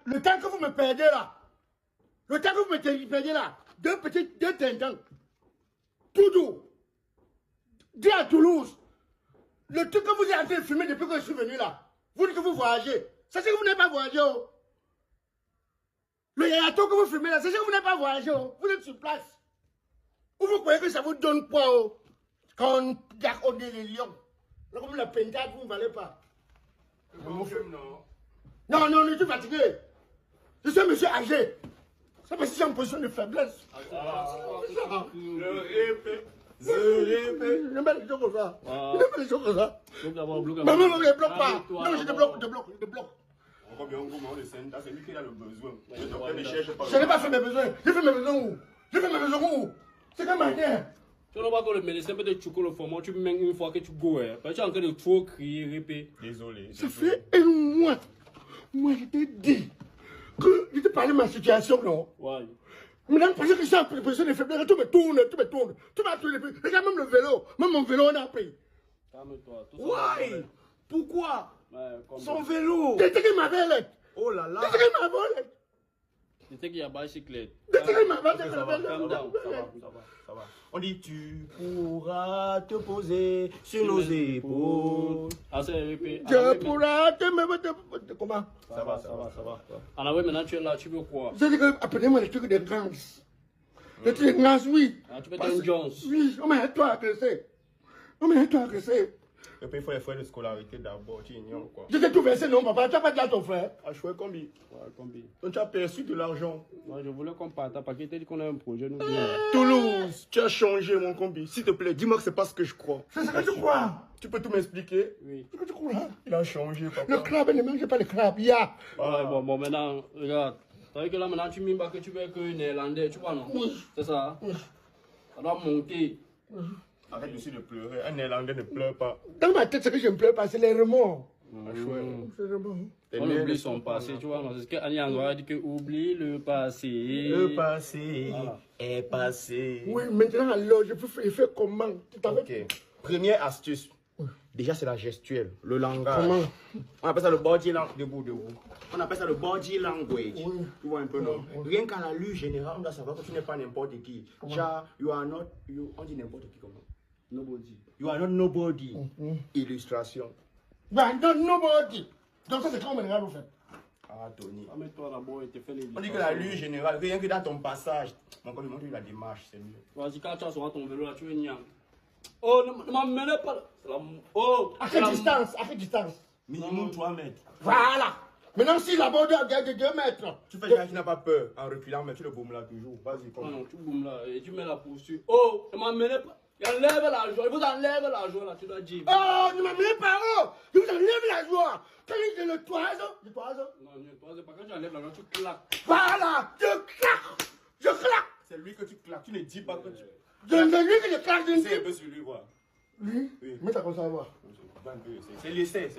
le temps que vous me perdez là, deux tintans, tout doux, dit à Toulouse, le truc que vous êtes en train de filmer depuis que je suis venu là, vous dites que vous voyagez. Sachez que vous n'avez pas voyagé. Oh. Le yayato que vous filmez là, sachez que vous n'avez pas voyagé. Oh. Vous êtes sur place. Ou vous croyez que ça vous donne quoi oh? Quand on garde au nez les lions. Là, comme la pentade, vous ne valez pas. Non, je suis fatigué. Je suis un monsieur âgé. Ça parce que c'est en position de faiblesse. Je mets les choses comme ça. Je mets les choses comme ça. Maman, ne me bloque pas. Non, je te bloque. C'est lui qui a le besoin. Je n'ai pas fait mes besoins. J'ai fait mes besoins où? C'est comme manière. Tu n'as pas que le médecin peut te choquer le format, tu mets une fois que tu go. Parce que tu es en train de trop crier, répéter. Désolé. Ça fait un mois. Moi, je t'ai dit que je te parlais de ma situation, non? Ouais. Maintenant, parce que je suis en position de faiblesse, tout me tourne. Tu m'as tourné. Regarde même le vélo. Même mon vélo, on a pris. Calme-toi. Ouais. Pourquoi? Son Vélo. vélo. T'es qui m'a volé? Oh là là. T'es qui m'a volé? C'est qu'il y a bicyclette. T'es qui m'a volé? Calm down. Ça va. On dit tu pourras te poser sur nos épaules. Ah, c'est répété. Je pourrais te mettre. Comment? Ça va. Ah, oui, maintenant tu es là, tu veux quoi? Je dis que appelez-moi les trucs de gangs. Les trucs de gangs, oui. Ah, tu veux un Jones? Oui, on m'a aidé à agresser. Et puis il faut les frais de scolarité d'abord, tu ignores quoi. Je t'ai tout versé, non, papa. Tu n'as pas dit à ton frère. Ah, chouette combien? Ouais, combien? Donc tu as perçu de l'argent. Moi, je voulais qu'on parte parce qu'il t'a dit qu'on a un projet. Nous Toulouse, tu as changé mon combi. S'il te plaît, dis-moi que c'est pas ce que je crois. C'est ce que tu crois. Tu peux tout m'expliquer? Oui. C'est ce que tu crois. Il a changé, papa. Le crabe, ne mange pas le crabe. Il y a. Ouais, bon, maintenant, regarde. Tu vois que là, maintenant, tu m'imes pas que tu veux que néerlandais, tu vois, non? Oui. C'est ça? Oui. Ça doit monter. Arrête aussi de pleurer. Un Néerlandais ne pleure pas. Dans ma tête, ce que je ne pleure pas, c'est les remords. On C'est les remords. oublie son passé, tu vois, non? C'est ce qu'Annie Angoua a dit que oublie le passé. Le passé est passé. Oui, maintenant, alors, je fais comment? Ok. Première astuce. Déjà, c'est la gestuelle, le langage. Comment? On appelle ça le body language. Debout. On appelle ça le body language. Oui. Tu vois un peu, non? Rien qu'à la lue générale, on doit savoir que tu n'es pas n'importe qui. You are not, on dit n'importe qui comment? Nobody. You are not nobody. Illustration. Ben, nobody. Donc, ça, c'est quand on me regarde, au fait. Ah, Tony. Ah, mais toi d'abord, il te fait les On dit que la lue générale, rien que dans ton passage, mon corps, montre la démarche, c'est mieux. Vas-y, quand tu as sur ton vélo, là, tu es niang. Oh, ne m'emmène pas. Oh, À quelle distance? Minimum 3 mètres. Voilà. Maintenant, si là-bas, de 2 mètres. Tu fais genre, tu n'as pas peur en reculant, mais tu le baumes là toujours. Vas-y, non, comme. non, tu boumes là et tu mets la poursuite. Oh, ne m'emmène pas. Il enlève la joie, il vous enlève la joie là, tu dois dire. Oh, ne m'amenez pas, oh. Je vous enlève la joie. Quand il est le toiseau, Non, toi, c'est pas quand tu enlèves la joie, tu claques. Voilà, je claque. C'est lui que tu claques, tu ne dis pas que tu. Je ne dis que je claque, je ne C'est un dis. peu sur lui, quoi. Lui? Oui. Mais t'as comme ça à voir. C'est l'essai.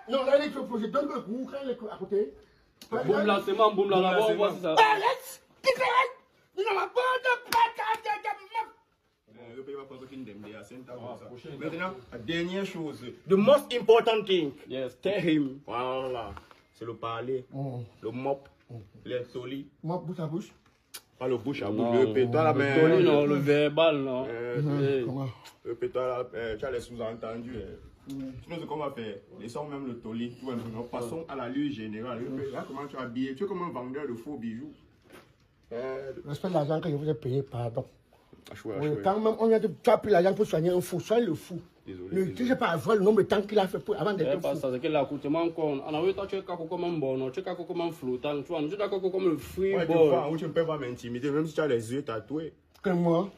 Non, là, il est trop. Je donne le coup, quand il est à côté. Boum là, c'est moi, boum là, là-bas, on voit si ça. Arrête! Il n'a pas de patate Maintenant, la dernière chose. The most important thing. Yes, tell him. Voilà. C'est le parler, le mop, les solis. Moi, bouche à bouche. Pas le bouche à Non, bouche. Le pétard la main. Tony, non, le verbal, non. Comment? Le pétard là, tu as les sous-entendus. Tu sais comment faire. Laissons même le toli. Passons à la lue générale. Là, comment tu es habillé? Tu es comme un vendeur de faux bijoux. Respect l'argent que je vous ai payé, pardon. Chouette. Quand même, on a tu as pris l'argent pour soigner un fou, soigne le fou. Désolé. Tu ne sais pas voir le nombre de temps qu'il a fait pour, avant C'est d'être pas fou. ça, c'est que l'accoutrement encore. En avait, toi, tu es comme un bon, tu es comme un flottant, tu vois, tu es comme le free Ouais, tu boy. vois, où tu ne peux pas m'intimider, même si tu as les yeux tatoués. Que moi.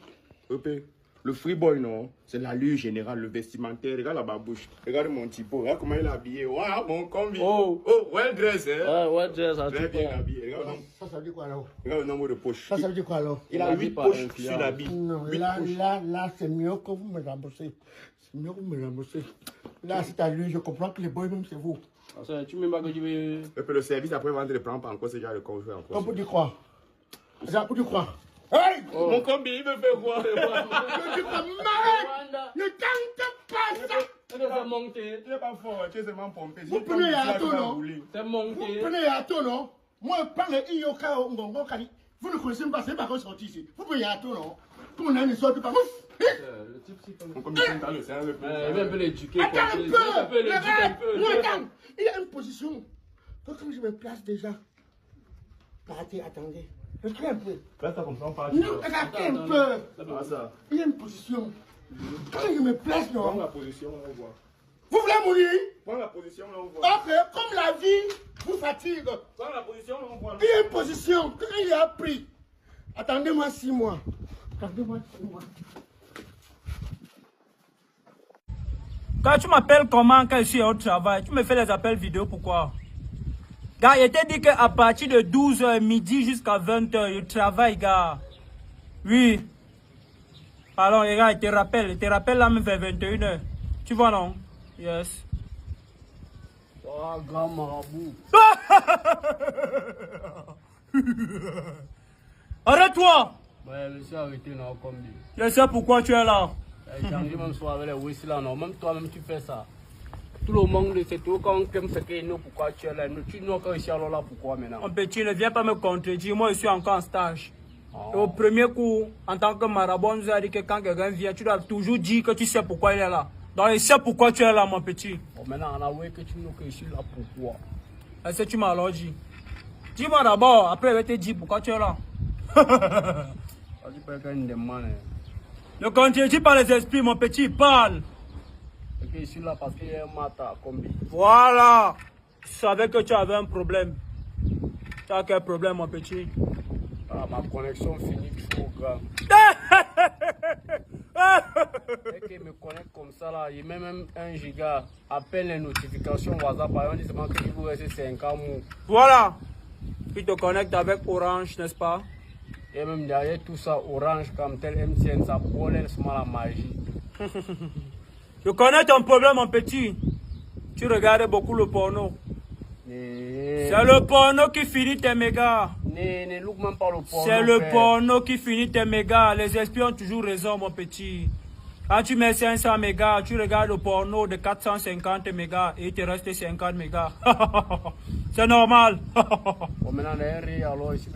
Le free boy, non, c'est l'allure générale, le vestimentaire. Regarde la babouche, regarde mon typo, regarde comment il est habillé. Waouh, mon combi. Oh, well dress, hein. ouais, ça, Très tu bien vois. habillé. Ça veut dire quoi alors? Regarde le nombre de poches. Ça veut dire quoi alors? Il a On a dit 8 pas poches influence. sur l'habit. Non, 8 là, poches. là, c'est mieux que vous me remboursez. C'est mieux que vous me remboursez. Là, c'est à lui, je comprends que les boys, même c'est vous. Ah, tu m'aimes pas que tu veux. Et puis le service après vendre ne prend pas encore ce genre de conflit encore. On peut dire quoi? On peut dire quoi? Hey! Mon combi, il me fait quoi? Je dis pas mal! Ne tente pas ça! C'est monté. Tu n'es pas fort, tu es seulement pompé. Vous prenez Yato, non? C'est Vous monté. prenez Yato, non? Moi, je parle de Ioka Ngongo Kali. Vous ne connaissez pas, c'est pas qu'on sorti ici. Vous prenez Yato, non? Tout le monde ne sort pas. Le type, c'est comme On commence à le faire. il va un peu l'éduquer. Attends un peu! Attends. Il a une position. Donc, comme je me place déjà. Attendez. Reculez un peu. Là, comme ça, on parle. Non, regardez un peu. Ça. Il y a une position. Quand je me place, Prends non? la position, là, on voit. Vous voulez mourir? Prends la position, là, on voit. Ok, comme la vie vous fatigue. Prends la position, là, on voit. Il y a une position. Quand il a pris. Attendez-moi 6 mois. Attendez-moi 6 mois. Quand tu m'appelles comment quand je suis au travail, tu me fais les appels vidéo, pourquoi? Gars, il était dit qu'à partir de 12h midi jusqu'à 20h, je travaille, gars. Oui. Alors, les gars, il te rappelle là même vers 21h. Tu vois, non? Yes. Oh, grand marabout. Arrête-toi! Ouais, je suis arrêté, non, comme dit. Je sais pourquoi tu es là. J'ai envie même soir avec les Wessi là, non. Même toi-même, tu fais ça. Tout le monde le sait, tout quand on fait que nous, pourquoi tu es là. Tu n'as qu'un ici, alors là, pourquoi maintenant? Mon petit, ne viens pas me contredire. Moi, je suis encore en stage. Oh. Et au premier coup, en tant que marabout, on nous a dit que quand quelqu'un vient, tu dois toujours dire que tu sais pourquoi il est là. Donc, je sais pourquoi tu es là, mon petit. Bon, maintenant, on a vu que tu n'as que ici là, pourquoi? Est-ce que tu m'as alors dit? Dis-moi d'abord, après je vais te dire pourquoi tu es là. Tu peux faire une demande. Ne contredis pas les esprits, mon petit, parle. Je suis là parce qu'il y a un matin, combi. Voilà. Je savais que tu avais un problème. Tu as quel problème, mon petit? Ah, ma connexion finit trop grave. Dès qu'il me connecte comme ça, là, il met même 1 giga. À peine les notifications WhatsApp, on dit seulement qu'il vous reste 5 ans. Voilà. Tu te connectes avec Orange, n'est-ce pas? Et même derrière tout ça, Orange comme tel MTN, ça brûle seulement la magie. Je connais ton problème, mon petit. Tu regardes beaucoup le porno. C'est le porno qui finit tes mégas. Ne look même pas le porno. C'est le porno qui finit tes mégas. Les esprits ont toujours raison, mon petit. Quand tu mets 500 mégas, tu regardes le porno de 450 mégas et il te reste 50 mégas. C'est normal. Bon, maintenant, les alors, ici,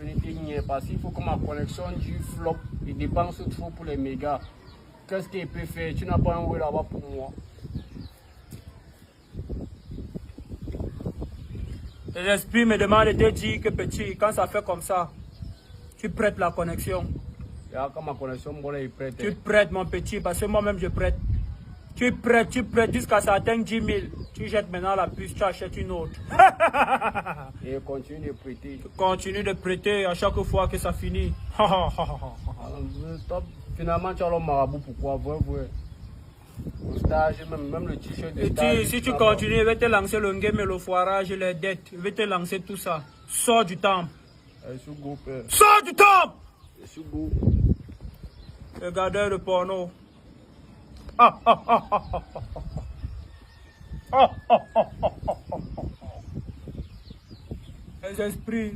parce qu'il faut que ma connexion du flop, il dépense trop pour les mégas. Qu'est-ce qu'il peut faire? Tu n'as pas un oui là-bas pour moi. Les esprits me demandent de te dire que petit, quand ça fait comme ça, tu prêtes la connexion. Quand ma connexion, il prête. Tu prêtes, mon petit, parce que moi-même je prête. Tu prêtes jusqu'à ça atteigne 10 000. Tu jettes maintenant la puce, tu achètes une autre. Et continue de prêter. Tu continues de prêter à chaque fois que ça finit. Finalement, tu as le marabout, pourquoi? Vrai. Au stage, même le t-shirt de stage. Si tu continues, je vais te lancer le game et le foirage, les dettes. Je vais te lancer tout ça. Sors du temple. Sors du temple! Regardez le porno. Les esprits.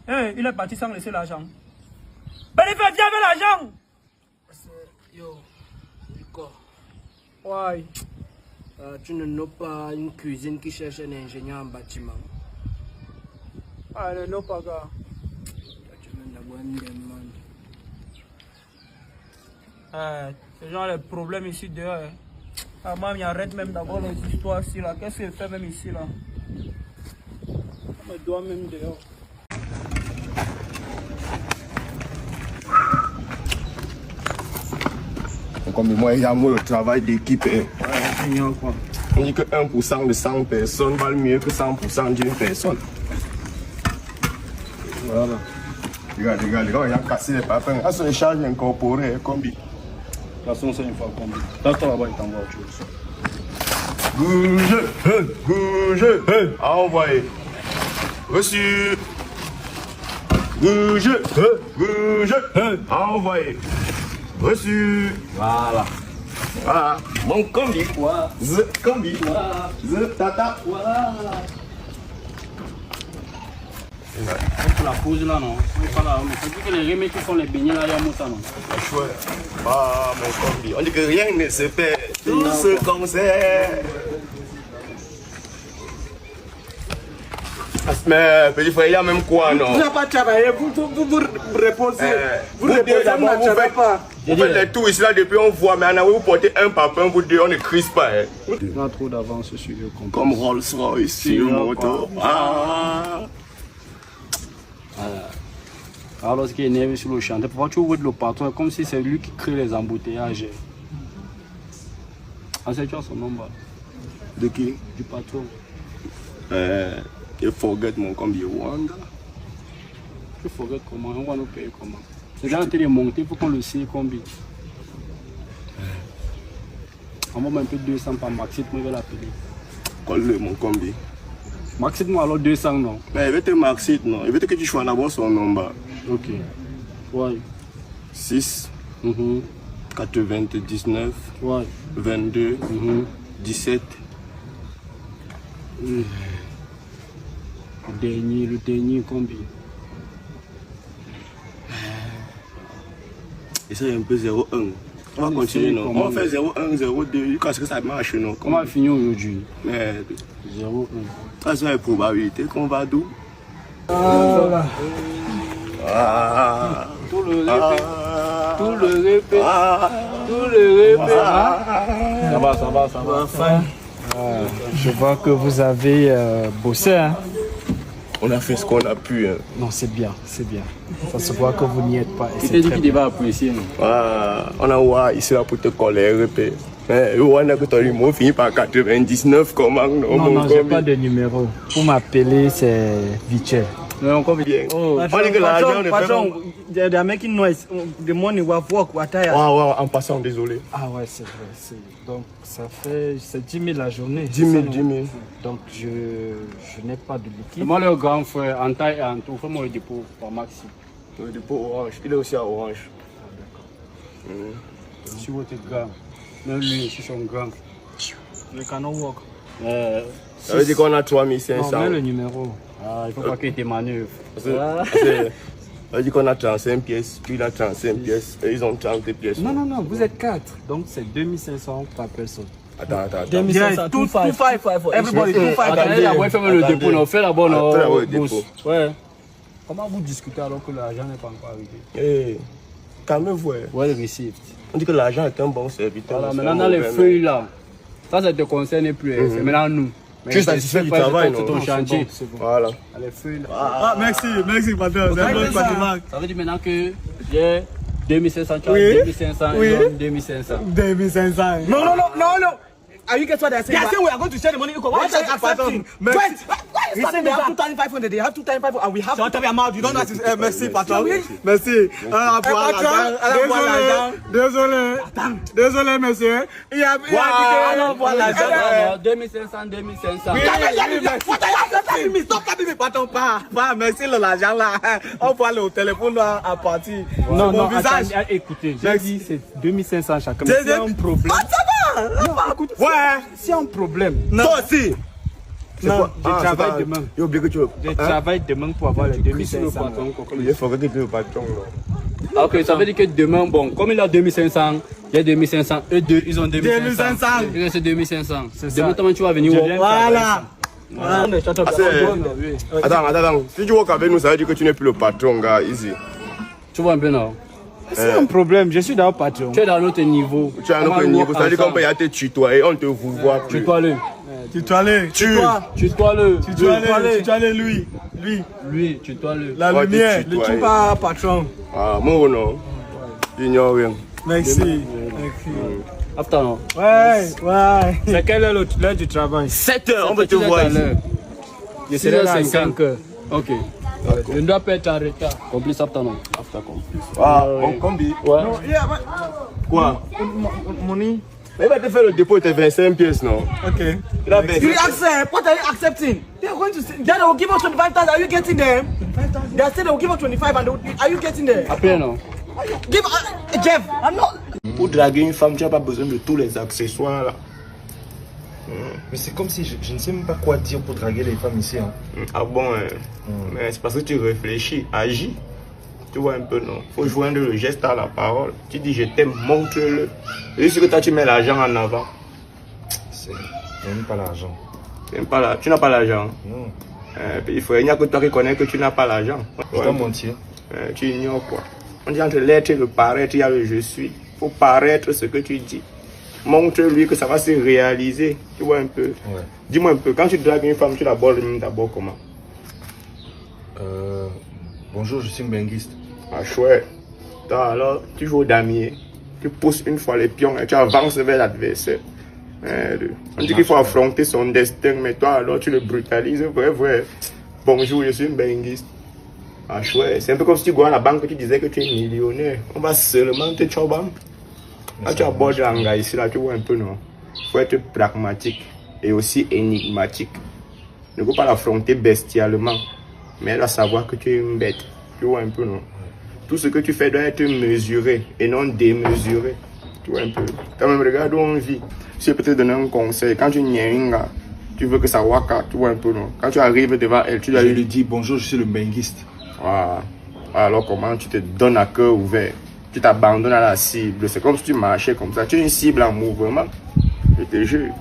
Hey, il est parti sans laisser l'argent. Benifait, viens avec l'argent! Yo, Nico, Ouais. tu ne n'as pas une cuisine qui cherche un ingénieur en bâtiment. Ah, non, pas gars. Tu viens d'avoir une demande. C'est genre les problèmes ici dehors. Ah, moi, il arrête même d'avoir les histoires ici là. Qu'est-ce qu'il fait même ici là? On me doit même dehors. Comme moi, il y a le travail d'équipe. Quoi. On dit que 1% de 100 personnes valent mieux que 100% d'une personne. Voilà. Regarde, il a cassé les papins. Ah, c'est les charges incorporées, combi. La façon, c'est une fois combi. Là-bas, il t'envoie autre chose. Bouge, envoyé. Reçu. Bouge, envoyé. Reçu. Voilà. Voilà. Mon combi. Combi. Tata. Pour la pause là, non. C'est plus que les remèdes qui font les beignets là, il y a mon ça, non. Chouette. Ah, mon combi. On dit que rien ne se perd. tout ce qu'on sait. Mais petit frère, il y a même quoi, non? Vous n'avez pas travaillé, vous reposez. Vous Vous reposez, vous ne travaillez pas. Vous faites les tours ici là depuis on voit, mais vous portez un papin, vous deux, on ne crise pas. Hein. On a trop d'avance sur eux. Comme Rolls Royce sur moto. Ah. Alors, lorsqu'il est énervé sur le chantier, parfois tu vois le patron comme si c'est lui qui crée les embouteillages. En fait, tu as son nom là. De qui? Du patron. You forget mon combi Wanda. Tu forget comment, on va nous payer comment. C'est déjà en monter pour qu'on le sait combien. On va mettre un peu 200 par Maxit, moi je vais l'appeler. Colle-le mon combi. Maxit, moi alors 200 non. Mais il veut te Maxit non. Il veut que tu choisis d'abord son nombre. Ok. Ouais. 6 99 Ouais. 22 17. Le dernier combien? Et ça, il y a un peu 0,1. On va continuer, non? On va faire 0,1, 0,2, parce que ça marche, non? Comment on va finir aujourd'hui? Mais 0,1. ça, c'est la probabilité qu'on va d'où? Tout le répète. Tout le répète. Tout le répète. Ça va. Enfin, je vois que vous avez bossé. Hein. On a fait ce qu'on a pu. Hein. Non, c'est bien. Ça se voit que vous n'y êtes pas. C'est dit qu'il va apprécier. On a ouah, ici là pour te coller, répète. Mais on a que ton numéro finit par 99, comment? Non, j'ai pas de numéro. Pour m'appeler, c'est Vichel. Non, comme bien. Oh, on dit que l'argent ne fait pas. They're making noise. The money will work. Ouais, en passant, désolé. Ah ouais, c'est vrai. Donc, ça fait 10 000 la journée. 10 000. Donc, je n'ai pas de liquide. Moi, le grand frère, en taille et en tout, fais-moi le dépôt par Maxi. Le dépôt orange. Il est aussi à orange. Si vous êtes grand, même lui, si son grand. Le cannot work. Ça veut dire qu'on a 3500. Non, mais le numéro. Ah, il faut pas qu'il y ait des manœuvres. Ça veut dire qu'on a 35 pièces, puis il a 35 pièces, et ils ont 30 pièces. Non, vous êtes 4. Donc, c'est 2500 par personne. Attends. 2500, 2500. Everybody, 2500. Attendez, d'abord, il fait le dépôt, non. Fais d'abord le le dépôt. boss. Ouais. Comment vous discutez alors que l'argent n'est pas encore arrivé? Calmez-vous. Ouais, le receipt. On dit que l'argent est un bon serviteur. Voilà, maintenant, dans les feuilles là, ça ne te concerne plus. C'est maintenant nous. Tu es satisfait du travail, non? C'est ton chantier. Voilà. Les feuilles là. Ah, merci, patron. C'est un bon bâtiment. Ça veut dire maintenant que j'ai 2500, tu as 2500, et 2500. 2500. No. Are you get what they're saying? They're saying we are going to share the money. Why are you accepting? Wait. He said they have 2,500. They have 2,500 and we have. Shut up your mouth. You don't know to. Merci, patron. Merci. Désolé, monsieur. Il y a. Alors voilà. 2500. What are you accepting me? Stop tapping me, patron. Pas. Merci l'argent là. On voit le téléphone à partir. Non, visage. Écoutez, j'ai dit c'est 2500 chacun. C'est un problème. Ouais. C'est un problème. Toi aussi. Non, je travaille demain. Il oublié que tu veux. Je travaille demain pour avoir les 2500. Il faut que tu le patron. Ok, ça veut dire que demain, bon, comme il a 2500, il y a 2500, eux deux, ils ont 2500. Il reste 2500. Demain, comment tu vas venir? Voilà. Attends. Si tu vois qu'avec nous, ça veut dire que tu n'es plus le patron, gars, ici. Tu vois un peu, non? C'est un problème, je suis dans le patron. Tu es dans notre niveau. Tu es à notre niveau, ça veut dire qu'on peut y aller te tutoyer, on te vous voit plus. Tutoie-le. Tutoie-le, lui. Lui, tutoie-le. La lumière, le tu pas patron. Ah, moi non. J'ignore rien. Merci. After, non? Ouais. C'est quelle heure l'heure du travail? 7 heures, on peut te voir ici. Je serai à 5 heures. Ok. Je ne dois pas être en retard. Complice after, non? After complice. Ah, mon combi. Ouais. Quoi? Money. Mais il va te faire le dépôt de tes 25 pièces, non? Ok. Il a 25. You accept? What are you accepting? They are going to say, then they will give us 25,000. Are you getting them? They are saying they will give us 25 and are you getting them? Après, non? Give Jeff, I'm not. Pour draguer une femme, tu n'as pas besoin de tous les accessoires là. Mais c'est comme si je ne sais même pas quoi dire pour draguer les femmes ici. Hein. Ah bon, mais c'est parce que tu réfléchis, agis. Tu vois un peu, non? Faut joindre le geste à la parole. Tu dis je t'aime, montre-le. Et si que toi tu mets l'argent en avant, Même pas l'argent. Tu n'as pas l'argent. Non. Il n'y a que toi qui connais que tu n'as pas l'argent. Je dois mentir. Tu ignores quoi. On dit entre l'être et le paraître, il y a le je suis. Il faut paraître ce que tu dis. Montre-lui que ça va se réaliser. Tu vois un peu. Ouais. Dis-moi un peu, quand tu dragues une femme, tu l'abordes d'abord comment? Bonjour, je suis benguiste. Ah chouette. Alors, tu joues au damier. Tu pousses une fois les pions et tu avances vers l'adversaire. On dit qu'il faut affronter son destin, mais toi alors tu le brutalises. Vrai. Bonjour, je suis un benguiste. Ah chouette. C'est un peu comme si tu vois à la banque, tu disais que tu es millionnaire. On va seulement te chober. Là, tu abordes l'anga ici, là, tu vois un peu, non? Il faut être pragmatique et aussi énigmatique. Ne faut pas l'affronter bestialement, mais elle doit savoir que tu es une bête. Tu vois un peu, non? Tout ce que tu fais doit être mesuré et non démesuré. Tu vois un peu? Quand même, regarde où on vit. Si je peux te donner un conseil, quand tu niaies, tu veux que ça waka, tu vois un peu, non? Quand tu arrives devant elle, tu dois lui dire bonjour, je suis le benguiste. Voilà. Alors, comment tu te donnes à cœur ouvert? Tu t'abandonnes à la cible. C'est comme si tu marchais comme ça. Tu es une cible en mouvement. Je te jure.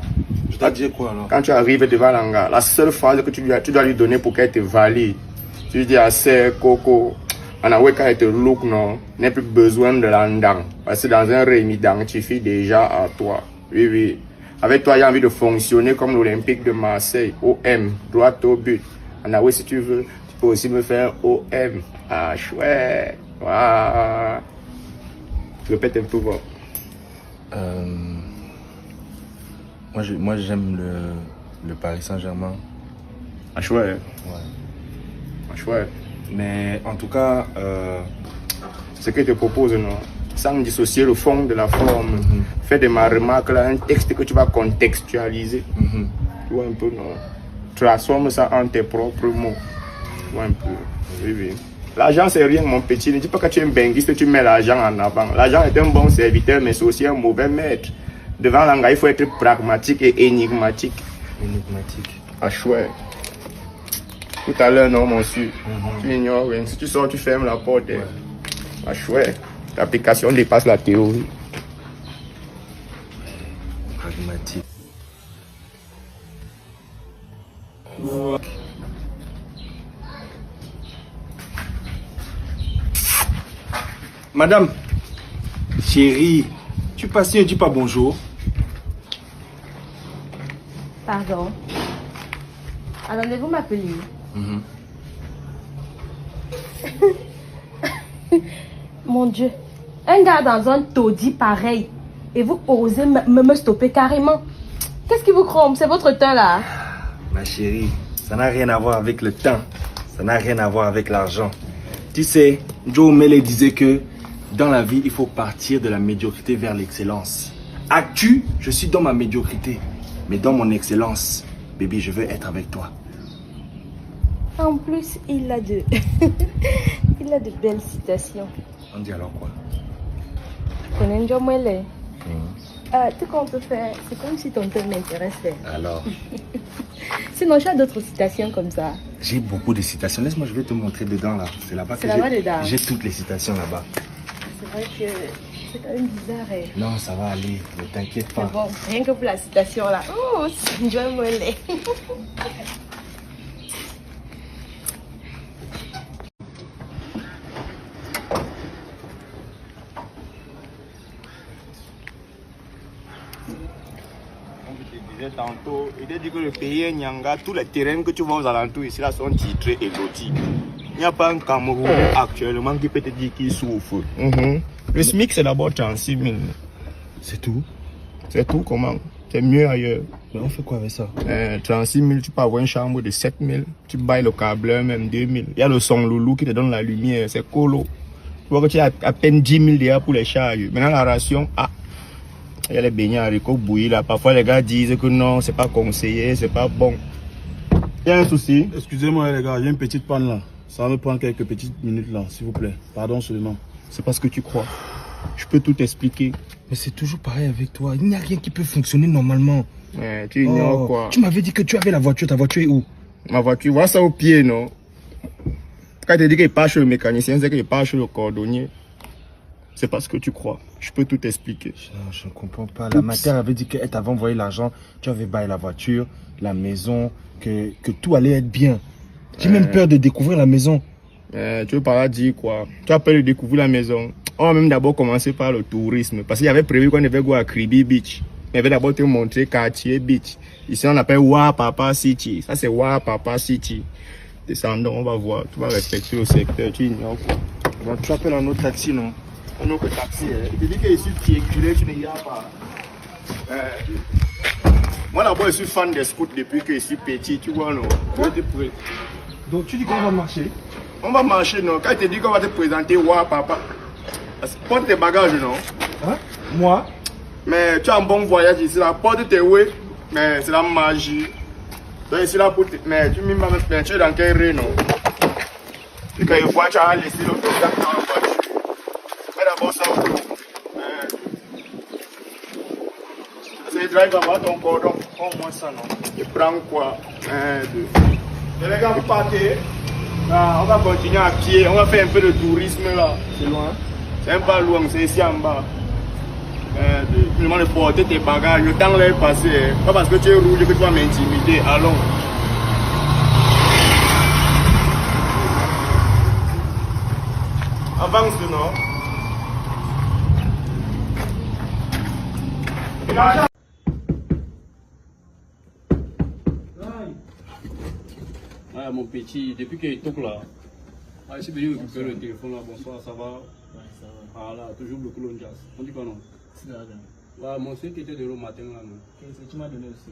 Je dois dire quoi alors? Quand tu arrives devant l'anga, la seule phrase que tu dois lui donner pour qu'elle te valide, tu lui dis assez coco. On a vu qu'elle te look, non? N'a plus besoin de l'andang. Parce que dans un rémi identifie déjà à toi. Oui. Avec toi, il y a envie de fonctionner comme l'Olympique de Marseille. OM, droit au but. On a vu si tu veux, tu peux aussi me faire OM. Ah, chouette. Waouh. Répète un peu. Moi j'aime le Paris Saint-Germain. Ah chouette. Ouais. Ah chouette. Mais en tout cas, Ce que je te propose, non? Sans dissocier le fond de la forme. Fais de ma remarque là un texte que tu vas contextualiser. Tu vois un peu, non? Transforme ça en tes propres mots. Tu vois un peu. Oui. L'argent, c'est rien, mon petit. Ne dis pas que tu es un benguiste, tu mets l'argent en avant. L'argent est un bon serviteur, mais c'est aussi un mauvais maître. Devant l'anga, il faut être pragmatique et énigmatique. Ah, chouette. Tout à l'heure, non, monsieur. Tu ignores rien. Si tu sors, tu fermes la porte. Ah, chouette. L'application dépasse la théorie. Pragmatique. Madame, chérie, tu passes et ne dis pas bonjour. Pardon. Allez-vous m'appeler? Mon Dieu, un gars dans un taudis pareil et vous osez me stopper carrément. Qu'est-ce qui vous chrome? C'est votre teint là? Ma chérie, ça n'a rien à voir avec le temps. Ça n'a rien à voir avec l'argent. Tu sais, Joe Mele disait que dans la vie, il faut partir de la médiocrité vers l'excellence. Actu, je suis dans ma médiocrité. Mais dans mon excellence, bébé, je veux être avec toi. En plus, il a de belles citations. On dit alors quoi? Tu connais Joe Mele? Tout qu'on peut faire, c'est comme si ton thème m'intéressait. Alors? Sinon, j'ai d'autres citations comme ça. J'ai beaucoup de citations. Laisse-moi, je vais te montrer dedans là. C'est là-bas que dedans. J'ai toutes les citations là-bas. C'est vrai que c'est quand même bizarre. Hein. Non, ça va aller. Ne t'inquiète pas. C'est bon, rien que pour la citation là. Oh, c'est Joe Mele. Tantôt, il a dit que le pays est Nyanga, tous les terrains que tu vois aux alentours ici là sont titrés et lotis. Il n'y a pas un Cameroun actuellement qui peut te dire qu'il souffre. Le SMIC c'est d'abord 36 000. C'est tout? C'est tout comment? C'est mieux ailleurs. Mais on fait quoi avec ça? 36 000, tu peux avoir une chambre de 7 000. Tu bailles le câbleur même 2 000. Il y a le son loulou qui te donne la lumière, c'est colo. Tu vois que tu as à peine 10 000 déjà pour les charges. Maintenant la ration, il y a les beignets haricots bouillis là. Parfois les gars disent que non, c'est pas conseillé, c'est pas bon. Il y a un souci? Excusez-moi les gars, il y a une petite panne là. Ça va me prendre quelques petites minutes là, s'il vous plaît. Pardon seulement. C'est parce que tu crois. Je peux tout expliquer. Mais c'est toujours pareil avec toi. Il n'y a rien qui peut fonctionner normalement. Tu ignores quoi? Tu m'avais dit que tu avais la voiture. Ta voiture est où? Ma voiture, vois ça au pied, non? Quand tu dis qu'il part chez le mécanicien, c'est qu'il part chez le cordonnier. C'est pas ce que tu crois. Je peux tout expliquer. Je ne comprends pas. La matière avait dit qu'elle t'avait envoyé l'argent, tu avais baillé la voiture, la maison, que tout allait être bien. J'ai même peur de découvrir la maison. Tu veux pas dire quoi? Tu as peur de découvrir la maison. On va même d'abord commencer par le tourisme. Parce qu'il y avait prévu qu'on devait aller à Kribi Beach. Mais il va d'abord te montrer Cartier Beach. Ici, on appelle Wapapa City. Ça, c'est Wapapa City. Descendons, on va voir. Tu vas respecter le secteur. Tu ignores quoi? Bon, tu appelles un autre taxi, non? Un autre taxi. Il te dit que ici, tu es culé, tu n'y as pas. Moi, d'abord, je suis fan des scouts depuis que je suis petit. Tu vois, non? Donc, tu dis qu'on va marcher? On va marcher, non? Quand il te dit qu'on va te présenter, Wapapa. Porte tes bagages, non? Hein? Moi? Mais tu as un bon voyage ici, là. Porte tes ouais. Mais c'est la magie. Donc ici, là, pour te... Mais tu es dans quel rue, non? Et quand il voit, tu as laissé l'autre sac dans la voiture. Mais d'abord, ça. C'est le drive, va voir ton cordon. Prends-moi ça, non? Tu prends quoi? Un, deux. Et les gars, vous partez. Là, on va continuer à pied. On va faire un peu de tourisme, là. C'est loin? C'est un peu loin, c'est ici en bas. Tu me demandes de porter tes bagages, le temps est passé. Pas parce que tu es rouge que tu vas m'intimider. Allons. Avance de nord. Ouais, mon petit, depuis qu'il est là, je suis venu récupérer le téléphone là. Bonsoir, ça va? Ouais, ça va. Voilà, toujours le coulon jazz. On dit quoi non? C'est là. Ouais, mon soeur qui était de l'eau matin là. Non? Qu'est-ce que tu m'as donné aussi?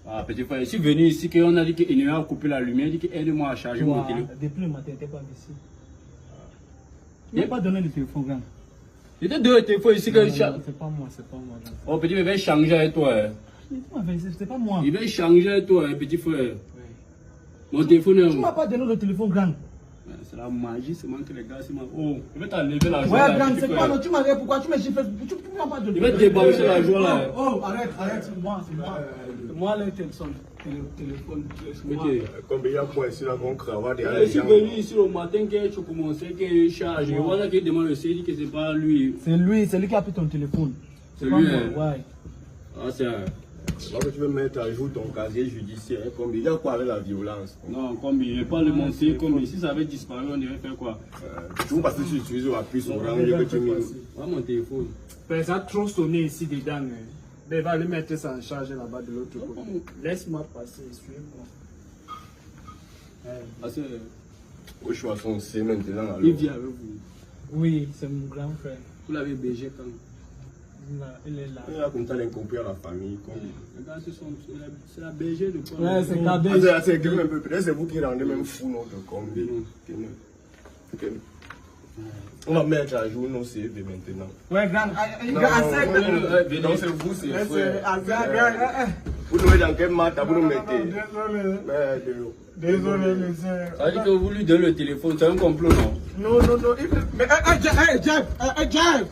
Ah, petit frère, je suis venu ici, qu'on a dit qu'il a coupé la lumière, il dit qu'il aide-moi à charger mon téléphone. Depuis le matin, tu n'es pas ici. Tu m'as pas donné le téléphone, grand. J'étais deux téléphones ici que je charge. C'est pas moi, c'est pas moi. Oh, petit, il va changer avec toi. C'est pas moi. Il va changer avec toi, petit frère. Mon téléphone est. Tu m'as pas donné le téléphone, grand. C'est la magie, c'est moi que les gars, c'est moi. Oh, il va t'enlever la joie. Ouais, grand, c'est quoi? Non, tu m'as dit pourquoi tu me chiffres. Tu m'as pas donné. Il va te débalancer la joie là. Oh, arrête, c'est moi. C'est moi le téléphone. Combien il y a pour ici là qu'on cravate Je suis venu ici le matin que tu commençais que charge. Voilà qu'il demande le CD que c'est pas lui. C'est lui qui a pris ton téléphone. C'est lui. Ouais. Ah, c'est Moi que tu veux mettre à jour ton casier judiciaire, combien il y a quoi avec la violence? non, comme il n'est pas le monter, comme si ça avait disparu, on devait faire quoi? Toujours parce que tu utilises la puce au rang que tu mets. Voilà mon téléphone. Ça a trop sonné ici dedans. Mais va lui mettre ça en charge là-bas de l'autre côté. Laisse-moi passer, suis-moi. Ah, c'est. Au choix son C maintenant. Alors. Il vient avec vous. Oui, c'est mon grand frère. Vous l'avez BG quand? Il est là. Il a comme ça l'incompris à la famille. Regarde, c'est la BG de quoi? Ouais, c'est KD. C'est quelqu'un un peu. Peut-être c'est vous qui rendez même fou notre combi. On va mettre à jour nos CV maintenant. Ouais, grand. Non, c'est vous, c'est frère. Vous nous mettez dans quel matin, vous nous mettez. Désolé, monsieur. Ça veut dire que vous lui donnez le téléphone, c'est un complot, non? Non. Mais, Jeff! Mais, Jeff!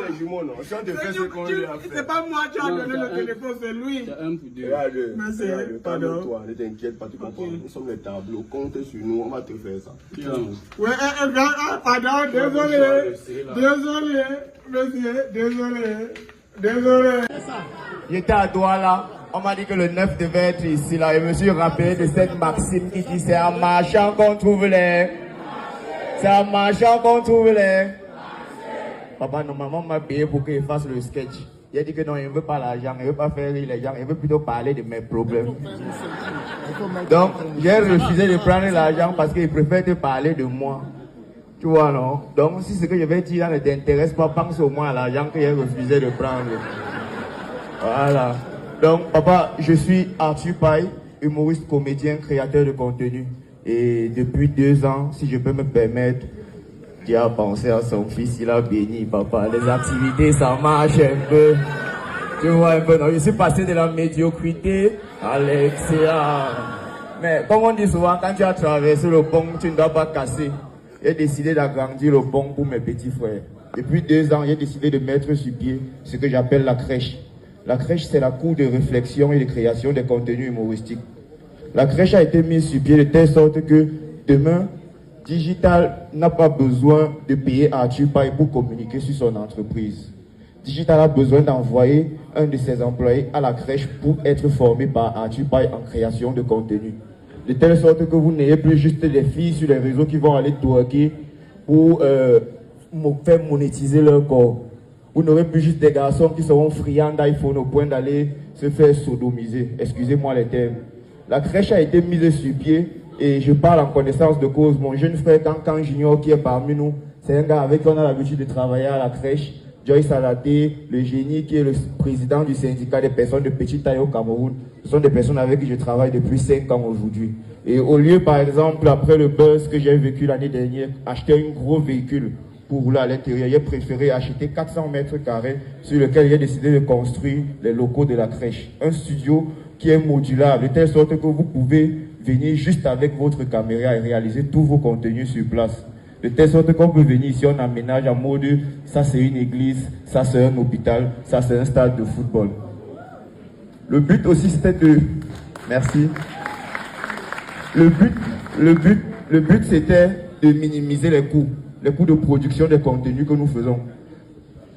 Les jumeaux, non. Si on te fait ce qu'on lui a fait. C'est pas moi qui a donné le téléphone, c'est lui. C'est un pour deux. Regarde, calme-toi, ne t'inquiète pas, tu comprends. Nous sommes les tableaux, compte sur nous, on va te faire ça. Ouais, pardon, désolé, monsieur, désolé. J'étais à Douala, on m'a dit que le 9 devait être ici là, et je me suis rappelé de cette maxime qui dit c'est en marchant qu'on trouve les. C'est en marchant qu'on trouve les. Papa, normalement, m'a payé pour qu'il fasse le sketch. Il a dit que non, il ne veut pas l'argent, il ne veut pas faire rire les gens, il veut plutôt parler de mes problèmes. Donc, j'ai refusé de prendre l'argent parce qu'il préfère te parler de moi. Tu vois, non? Donc, si ce que je vais dire ne t'intéresse pas, pense au moins à l'argent que j'ai refusé de prendre. Voilà. Donc, papa, je suis Arthur Paille, humoriste, comédien, créateur de contenu. Et depuis 2 ans, si je peux me permettre, Dieu a pensé à son fils, il a béni, papa. Les activités, ça marche un peu. Tu vois un peu, non? Je suis passé de la médiocrité à l'excellence. Mais comme on dit souvent, quand tu as traversé le pont, tu ne dois pas casser. J'ai décidé d'agrandir le pont pour mes petits frères. Depuis 2 ans, j'ai décidé de mettre sur pied ce que j'appelle la crèche. La crèche, c'est la cour de réflexion et de création des contenus humoristiques. La crèche a été mise sur pied de telle sorte que demain, Digital n'a pas besoin de payer Arthur Paille pour communiquer sur son entreprise. Digital a besoin d'envoyer un de ses employés à la crèche pour être formé par Arthur Paille en création de contenu. De telle sorte que vous n'ayez plus juste des filles sur les réseaux qui vont aller twerker pour faire monétiser leur corps. Vous n'aurez plus juste des garçons qui seront friands d'iPhone au point d'aller se faire sodomiser. Excusez-moi les termes. La crèche a été mise sur pied et je parle en connaissance de cause. Mon jeune frère Kankan Junior qui est parmi nous, c'est un gars avec qui on a l'habitude de travailler à la crèche. Joyce Alaté, le génie qui est le président du syndicat des personnes de petite taille au Cameroun. Ce sont des personnes avec qui je travaille depuis 5 ans aujourd'hui. Et au lieu, par exemple, après le buzz que j'ai vécu l'année dernière, acheter un gros véhicule pour rouler à l'intérieur, j'ai préféré acheter 400 mètres carrés sur lequel j'ai décidé de construire les locaux de la crèche. Un studio qui est modulable, de telle sorte que vous pouvez venir juste avec votre caméra et réaliser tous vos contenus sur place. De telle sorte qu'on peut venir ici, on aménage en mode, ça c'est une église, ça c'est un hôpital, ça c'est un stade de football. Le but aussi c'était de... Merci. Le but c'était de minimiser les coûts de production des contenus que nous faisons.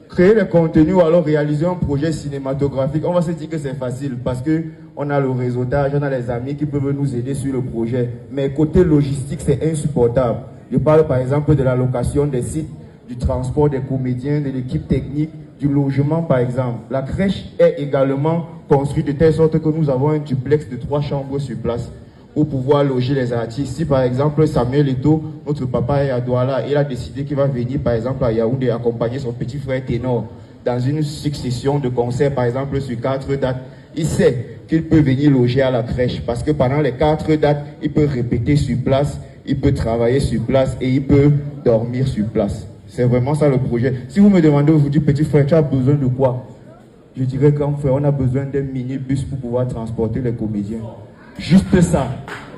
Créer les contenus ou alors réaliser un projet cinématographique, on va se dire que c'est facile parce qu'on a le réseautage, on a les amis qui peuvent nous aider sur le projet. Mais côté logistique, c'est insupportable. Je parle par exemple de la location des sites, du transport des comédiens, de l'équipe technique, du logement par exemple. La crèche est également construite de telle sorte que nous avons un duplex de 3 chambres sur place pour pouvoir loger les artistes. Si par exemple Samuel Eto'o, notre papa est à Douala, il a décidé qu'il va venir par exemple à Yaoundé accompagner son petit frère ténor dans une succession de concerts par exemple sur 4 dates, il sait qu'il peut venir loger à la crèche parce que pendant les 4 dates, il peut répéter sur place, il peut travailler sur place et il peut dormir sur place. C'est vraiment ça le projet. Si vous me demandez aujourd'hui, petit frère, tu as besoin de quoi? Je dirais grand frère, on a besoin d'un minibus pour pouvoir transporter les comédiens. Juste ça.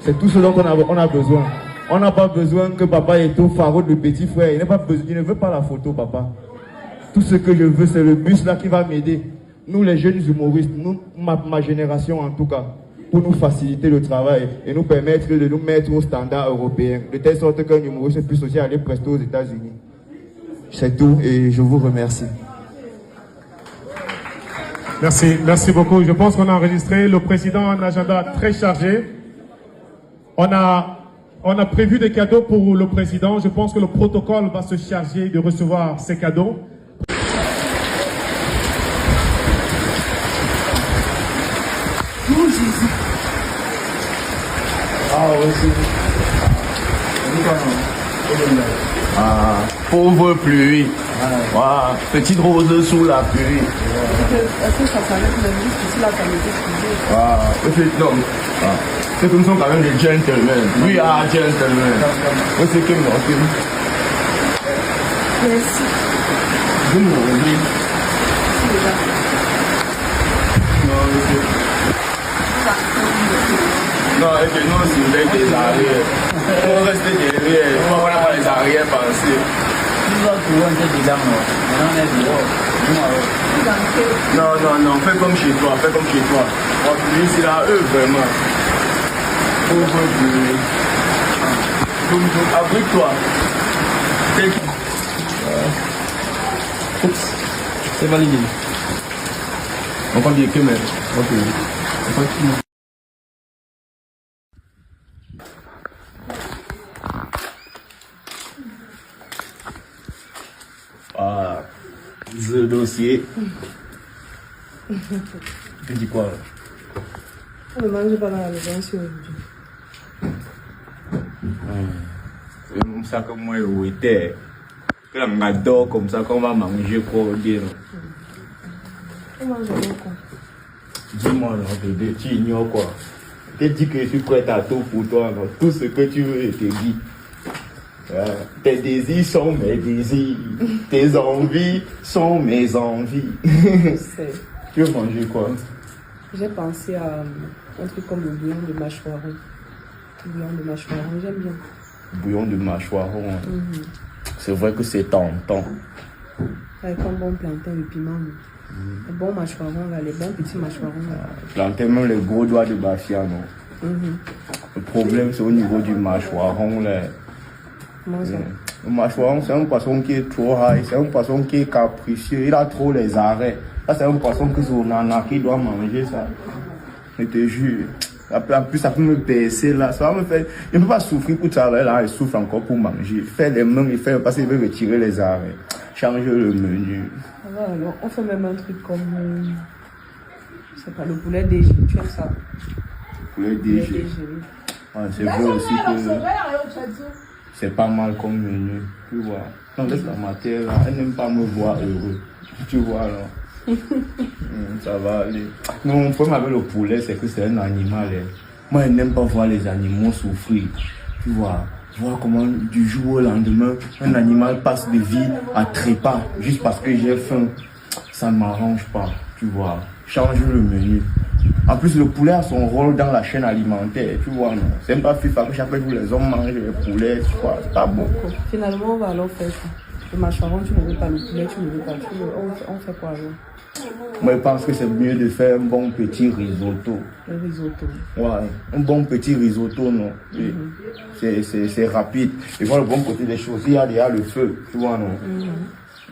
C'est tout ce dont on a besoin. On n'a pas besoin que papa ait tout fardeau de petit frère. Il ne veut pas la photo, papa. Tout ce que je veux, c'est le bus là qui va m'aider. Nous, les jeunes humoristes, nous, ma génération en tout cas, pour nous faciliter le travail et nous permettre de nous mettre au standard européen, de telle sorte qu'un humoriste puisse aussi aller prester aux États-Unis. C'est tout et je vous remercie. Merci beaucoup. Je pense qu'on a enregistré. Le président a un agenda très chargé. On a prévu des cadeaux pour le président. Je pense que le protocole va se charger de recevoir ces cadeaux. Oh Jésus. Pauvre pluie. Voilà. Petite rose sous la pluie. Est-ce que ça s'arrête le ministre ici là, ça me dit non. C'est comme ça quand même des gentlemen. We are gentlemen. C'est comme ça. Merci. Non, et que nous, si vous êtes des arrières, il faut rester derrière, il faut avoir les arrières pensées. Non, fais comme chez toi, On publie, c'est là, eux, vraiment. Pauvre Dieu. Abrite-toi. Oups, c'est validé. On va dire que même. Ok. On continue. Ce dossier. Tu dis quoi? On ne mange pas dans la maison aujourd'hui. C'est comme ça que moi je étais. Que on adore comme ça qu'on va manger quoi dire. On mange quoi? Dis-moi non bébé, tu ignores quoi? Je te dis que je suis prêt à tout pour toi. Non? Tout ce que tu veux, je te dis. Tes désirs sont mes désirs, tes envies sont mes envies. Tu veux manger quoi? J'ai pensé à un truc comme le bouillon de mâchoiron. J'aime bien. Bouillon de mâchoiron. C'est vrai que c'est tentant. Avec un bon plantain de piment. Les bons mâchoirons, là, les bons petits mâchoirons. Plantain, même les gros doigts de Bafia, non? Le problème, c'est au niveau du mâchoiron, là. Comment ça? Le mâchoire, c'est un poisson qui est trop high, c'est un poisson qui est capricieux, il a trop les arrêts. Là, c'est un poisson que c'est au nana qui doit manger ça. Je te jure. En plus, ça peut me baisser là. Ça va me faire. Je ne peux pas souffrir pour travailler là, il souffre encore pour manger. Faire les mains, il fait parce qu'il veut retirer les arrêts. Changer le menu. Alors, on fait même un truc comme. C'est pas le poulet DG, tu aimes ça? Poulet DG. Ouais, c'est vrai aussi que. C'est pas mal comme menu. Tu vois. Non, laisse la matière là. Elle n'aime pas me voir heureux. Tu vois là. Ça va aller. Non, mon problème avec le poulet, c'est que c'est un animal. Moi, je n'aime pas voir les animaux souffrir. Tu vois. Voir comment du jour au lendemain, un animal passe de vie à trépas juste parce que j'ai faim. Ça ne m'arrange pas. Tu vois. Change le menu. En plus, le poulet a son rôle dans la chaîne alimentaire, tu vois, non? C'est même pas FIFA que chaque fois que les hommes mangent le poulet, tu vois, c'est pas bon. Finalement, on va alors faire ça. Le mâchoiron, tu ne veux pas, le poulet, tu ne veux pas. On fait quoi alors? Moi, je pense que c'est mieux de faire un bon petit risotto. Un risotto? Ouais, un bon petit risotto, non? C'est rapide. Et voir le bon côté des choses, il y a déjà le feu, tu vois, non?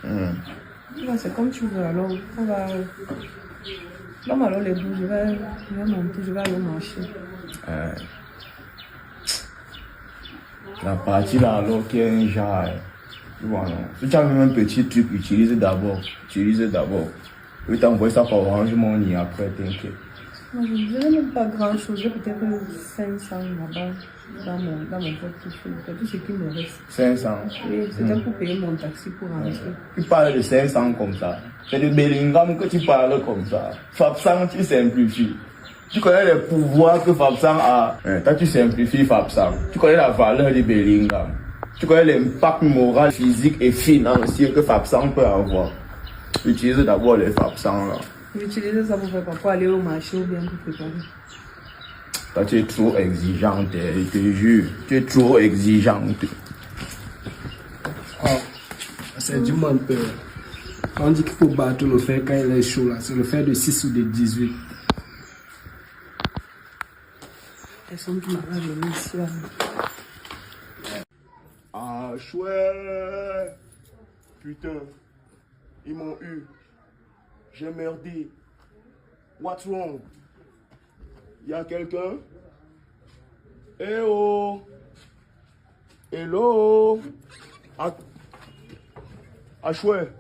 Ouais, c'est comme tu veux, alors on va... Donne alors les bouts, je vais monter, je vais aller marcher. La partie là alors qui est un genre, tu vois non. Si tu as même un petit truc, utilise d'abord. Je vais t'envoyer ça par Orange Money après, t'inquiète. Moi je ne dirais même pas grand chose, j'ai peut-être 500 là-bas dans mon portefeuille, tout ce qui me reste. 500? Oui, c'était pour payer mon taxi pour rentrer. Tu parles de 500 comme ça. C'est de Bellingham que tu parles comme ça. Fabsang, tu simplifies. Tu connais les pouvoirs que Fabsang a. Toi, tu simplifies Fabsang. Tu connais la valeur de Bellingham. Tu connais l'impact moral, physique et financier que Fabsang peut avoir. Utilise d'abord les Fabsang là. J'utilise ça pour faire quoi? Pour aller au marché ou bien pour préparer? Toi, tu es trop exigeante, je te jure. Tu es trop exigeante. Oh, c'est du monde peur. Quand on dit qu'il faut battre le fer quand il est chaud là, c'est le fer de 6 ou de 18. Elles sont toutes malades, les messieurs. Ah, chouette. Putain, ils m'ont eu. J'ai merdé. What's wrong? Y'a quelqu'un? Eh oh! Hello! Ah, chouette.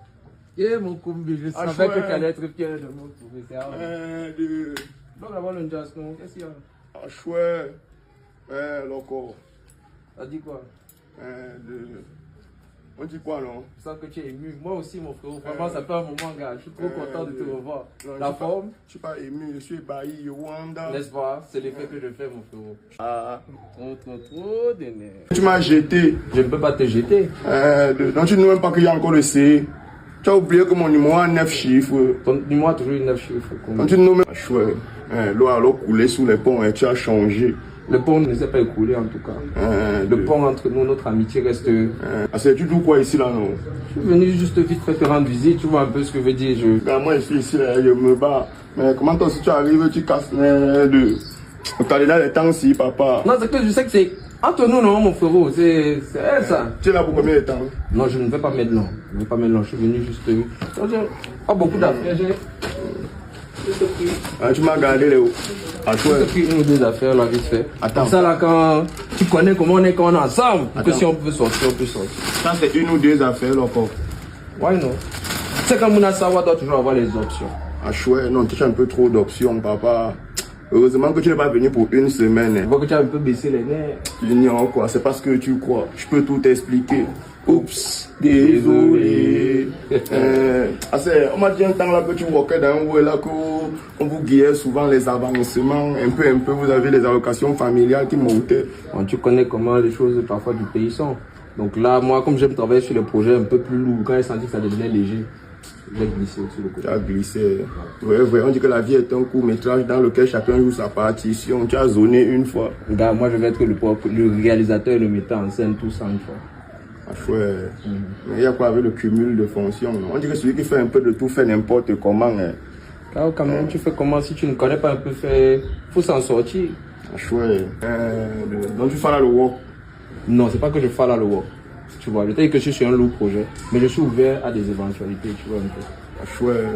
Mon combi, je savais que tu allais être fier de moi. Donc là-bas, le jazz, non? Qu'est-ce qu'il y a? Ah, chouette. Loco. Ça dit quoi? On dit quoi, non? Je sens que tu es ému. Moi aussi, mon frère. Vraiment, ça fait un moment, gars. Je suis trop content de te revoir. La forme? Je suis pas ému, je suis ébahi, Wanda. N'est-ce pas? C'est l'effet que je fais, mon frère. Ah. Trop d'énergie. Tu m'as jeté. Je ne peux pas te jeter. Donc tu ne sais même pas qu'il y a encore le C. Tu as oublié que mon numéro a 9 chiffres. Ton numéro a toujours eu 9 chiffres. Donc tu ne sais même pas. Chouette. L'eau a coulé sous les ponts et tu as changé. Le pont ne s'est pas écoulé en tout cas. Le pont entre nous, notre amitié reste. C'est du tout quoi ici là, non? Je suis venu juste vite fait te rendre visite, tu vois un peu ce que veut dire. Moi je suis ici, là, je me bats. Mais comment toi si tu arrives, tu casses les Tu as là les temps si papa. Non, c'est que je sais que c'est entre nous, non, mon frérot, c'est ça. Tu es là pour combien de temps? Non, je ne vais pas mettre long. Je ne vais pas mettre long, je suis venu juste. Pas beaucoup d'affaires, tu m'as gardé les hauts. Je t'ai pris une ou deux affaires là vite fait. Attends. Ça là quand tu connais comment on est quand on est ensemble. Que si on peut sortir, on peut sortir. Ça c'est une ou deux affaires là encore. Why non? C'est comme on a savoir doit toujours avoir les options. Ah chouette, non, tu as un peu trop d'options, papa. Heureusement que tu n'es pas venu pour une semaine. Je vois que tu as un peu baissé les nerfs. J'ignore quoi, c'est parce que tu crois. Je peux tout t'expliquer. Oups, désolé. On m'a dit un temps là que tu walkais dans un où là qu'on vous guillait souvent les avancements. Un peu, vous avez les allocations familiales qui montaient. Bon, tu connais comment les choses parfois du pays sont. Donc là, moi, comme j'aime travailler sur les projets un peu plus lourds, quand j'ai senti que ça devenait léger, j'ai glissé sur le côté. Tu as glissé. Ouais, on dit que la vie est un court-métrage dans lequel chacun joue sa partition. Tu as zoné une fois. Gars, moi je vais être le réalisateur et le metteur en scène tout ça une fois. Ah chouette. Mais il y a quoi avec le cumul de fonctions? On dit que celui qui fait un peu de tout fait n'importe comment. Car quand même, tu fais comment si tu ne connais pas un peu faire? Faut s'en sortir. Ah chouette. Donc tu fais là le work? Non, c'est pas que je fais là le work. Tu vois, le temps que je suis sur un lourd projet, mais je suis ouvert à des éventualités, tu vois un peu. Chouette.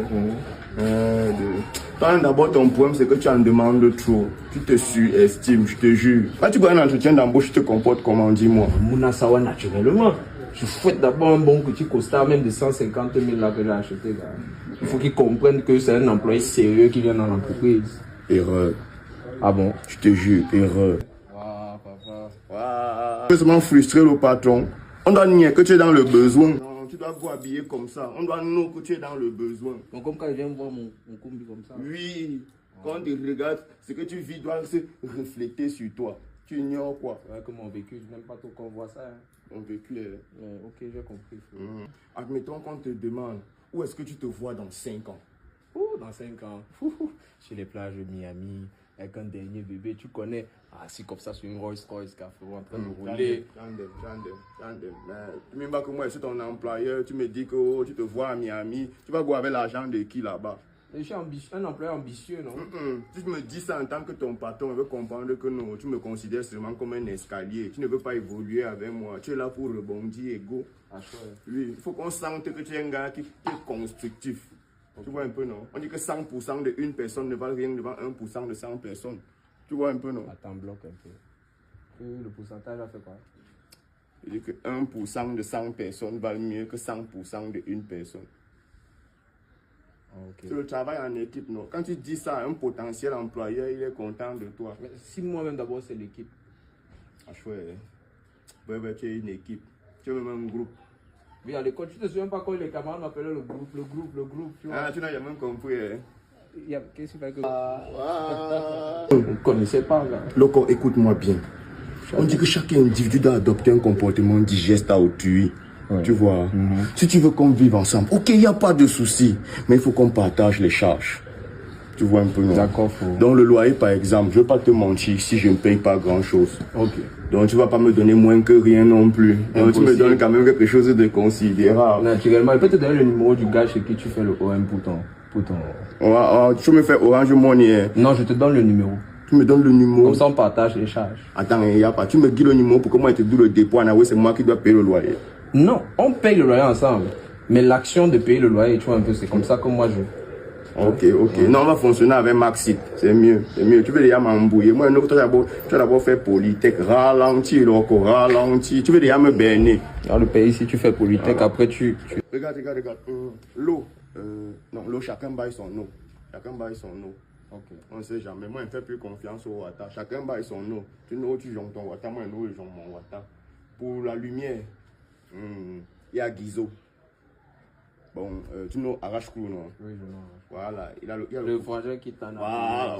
D'abord, ton problème, c'est que tu en demandes trop. Tu te surestimes, je te jure. Quand tu vois un entretien d'embauche, tu te comportes comment, dis-moi? Mouna Sawa, naturellement. Je fouette d'abord un bon petit costard, même de 150 000 là que j'ai acheté. Là. Il faut qu'ils comprennent que c'est un employé sérieux qui vient dans l'entreprise. Erreur. Ah bon? Je te jure, erreur. Waouh, papa. Waouh. Seulement frustré le patron. On doit nier que tu es dans le besoin. Non, tu dois vous habiller comme ça. On doit nous que tu es dans le besoin. Donc comme quand je viens voir mon combi comme ça. Oui. Quand tu regardes, ce que tu vis doit se refléter sur toi. Tu ignores quoi? Ouais, que mon vécu, je n'aime pas trop qu'on voit ça. Hein. Mon vécu est... ok, j'ai compris. Admettons qu'on te demande, où est-ce que tu te vois dans 5 ans? Dans 5 ans, sur les plages de Miami, avec un dernier bébé, tu connais, assis comme ça sur une Rolls Royce Café, en train de rouler. Tu me dis que moi, je suis ton employeur, tu me dis que oh, tu te vois à Miami, tu vas go avec l'argent de qui là-bas? Je suis un employeur ambitieux, non? Si tu me dis ça en tant que ton patron, je veux comprendre que non, tu me considères seulement comme un escalier. Tu ne veux pas évoluer avec moi. Tu es là pour rebondir et go. Oui, il faut qu'on sente que tu es un gars qui est constructif. Tu vois un peu, non? On dit que 100% de une personne ne valent rien devant 1% de 100 personnes. Tu vois un peu, non? Attends, bloque un peu. Le pourcentage a fait quoi? Il dit que 1% de 100 personnes valent mieux que 100% de une personne. Okay. C'est le travail en équipe, non? Quand tu dis ça à un potentiel employeur, il est content de toi. Mais si moi-même d'abord c'est l'équipe. Ah chouette. Ouais, tu es une équipe. Tu es même un groupe. Oui, à l'école, tu te souviens pas quand les camarades m'appelaient le groupe, tu vois? Ah, tu n'as jamais compris, hein? Qu'est-ce qu'il fait que... On ne connaissait pas, là. Loco, écoute-moi bien. On dit que chaque individu doit adopter un comportement digeste à autrui. Ouais. Tu vois, si tu veux qu'on vive ensemble, ok, il n'y a pas de souci, mais il faut qu'on partage les charges. Tu vois un peu, non? D'accord. Donc le loyer, par exemple, je ne veux pas te mentir si je ne paye pas grand-chose. Ok. Donc tu ne vas pas me donner moins que rien non plus. Donc tu me donnes quand même quelque chose de considérable. Naturellement, il peut te donner le numéro du gars chez qui tu fais le OM pour ton... Tu me fais Orange Money. Non, je te donne le numéro. Tu me donnes le numéro. Comme ça, on partage les charges. Attends, il n'y a pas. Tu me dis le numéro pour que moi je te dise le dépôt. C'est moi qui dois payer le loyer. Non, on paye le loyer ensemble. Mais l'action de payer le loyer, tu vois un peu, c'est comme ça que moi je... Ok. Non, on va fonctionner avec Maxit. C'est mieux. Tu veux déjà m'embrouiller. Moi, tu vas d'abord faire Polytech. Ralentis. Tu veux déjà me berner. Dans le pays, si tu fais Polytech, après tu... Regarde. L'eau. Non, l'eau, chacun baille son eau. Okay. On ne sait jamais. Moi, je ne fais plus confiance au Wata. Chacun baille son eau. Tu jonges ton Wata. Moi, je jonge mon Wata. Pour la lumière, il y a Guizo. Bon, tu nous arraches clou, non? Oui, je know. Voilà, il a le frangin qui t'en a.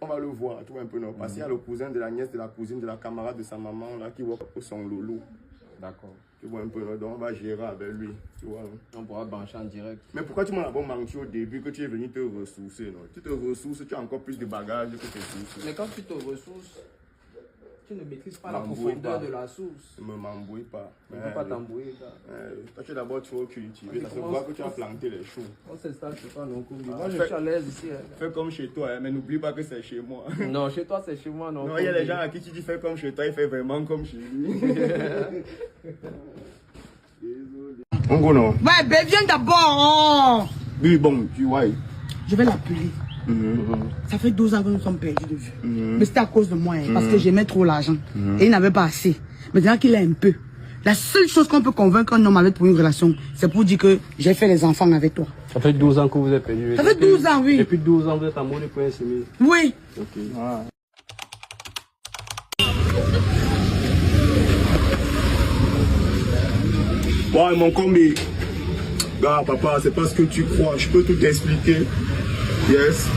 On va le voir, tu vois un peu, non? Parce qu'il y a le cousin de la nièce, de la cousine, de la camarade de sa maman, là, qui voit son loulou. D'accord. Tu vois un peu, non? Donc on va gérer avec lui, tu vois, non? On pourra brancher en direct. Mais pourquoi tu m'as d'abord menti au début que tu es venu te ressourcer, non? Tu te ressources, tu as encore plus de bagages que tes sources. Mais quand tu te ressources, tu ne maîtrises pas la profondeur de la source. Ne m'embrouille pas. Je ne peux pas t'embrouiller. Toi, tu es d'abord trop cultivé. Ça se voit que tu as planté les choux. On s'installe chez toi, non? Moi, je suis à l'aise ici. Fais comme chez toi, mais n'oublie pas que c'est chez moi. Non, chez toi, c'est chez moi, non? Non, il y a des gens à qui tu dis fais comme chez toi, il fait vraiment comme chez lui. Désolé. Non? Ouais, ben viens d'abord. Oui, bon, tu vois. Je vais l'appeler. Ça fait 12 ans que nous sommes perdus de vue. Mais c'était à cause de moi, parce que j'aimais trop l'argent. Et il n'avait pas assez. Maintenant qu'il a un peu, la seule chose qu'on peut convaincre un homme avec pour une relation, c'est pour dire que j'ai fait les enfants avec toi. Ça fait 12 ans que vous êtes perdus. Ça fait 12 ans, oui. Depuis 12 ans, vous êtes amoureux pour un séminaire. Oui. Ok. Ouais, mon combi. Gars, papa, c'est pas ce que tu crois. Je peux tout expliquer. Yes.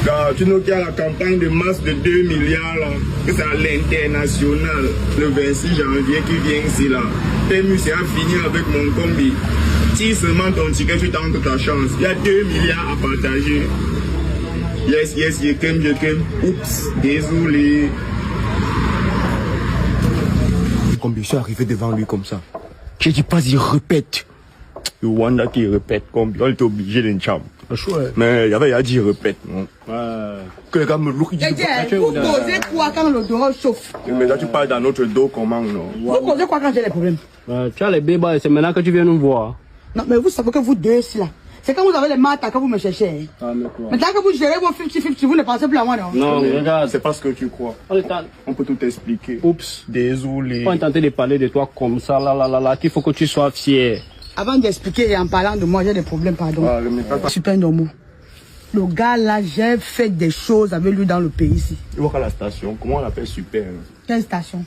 Car tu know qu'il y a la campagne de masse de 2 milliards là, que c'est à l'international, le 26 janvier qui vient ici là. PMU c'est à finir avec mon combi. Tire seulement ton ticket, tu tentes ta chance. Il y a 2 milliards à partager. Yes, je t'aime. Oups, désolé. Le combi, je suis arrivé devant lui comme ça. J'ai dit, vas-y, répète. Le Wanda qui répète, combi, on est obligé d'une chambre. Mais il y avait à dire, répète. Non? Que les gars me lourd, ils disent. Vous causez quoi quand le dos chauffe? Mais là, tu parles dans notre dos, comment, non? Vous causez quoi quand j'ai des problèmes? Tu as les bébés, c'est maintenant que tu viens nous voir. Non, mais vous savez que vous deux, là. C'est quand vous avez les maths que vous me cherchez. Maintenant que vous gérez vos 50-50, vous ne pensez plus à moi, non? Non, regarde, c'est pas ce que tu crois. On peut tout expliquer. Oups. Désolé. On est tenté de parler de toi comme ça, là, qu'il faut que tu sois fier. Avant d'expliquer et en parlant de moi, j'ai des problèmes, pardon. Super normal. Le gars là, j'ai fait des choses avec lui dans le pays ici. Tu vois qu'à la station, comment on l'appelle super? Quelle station?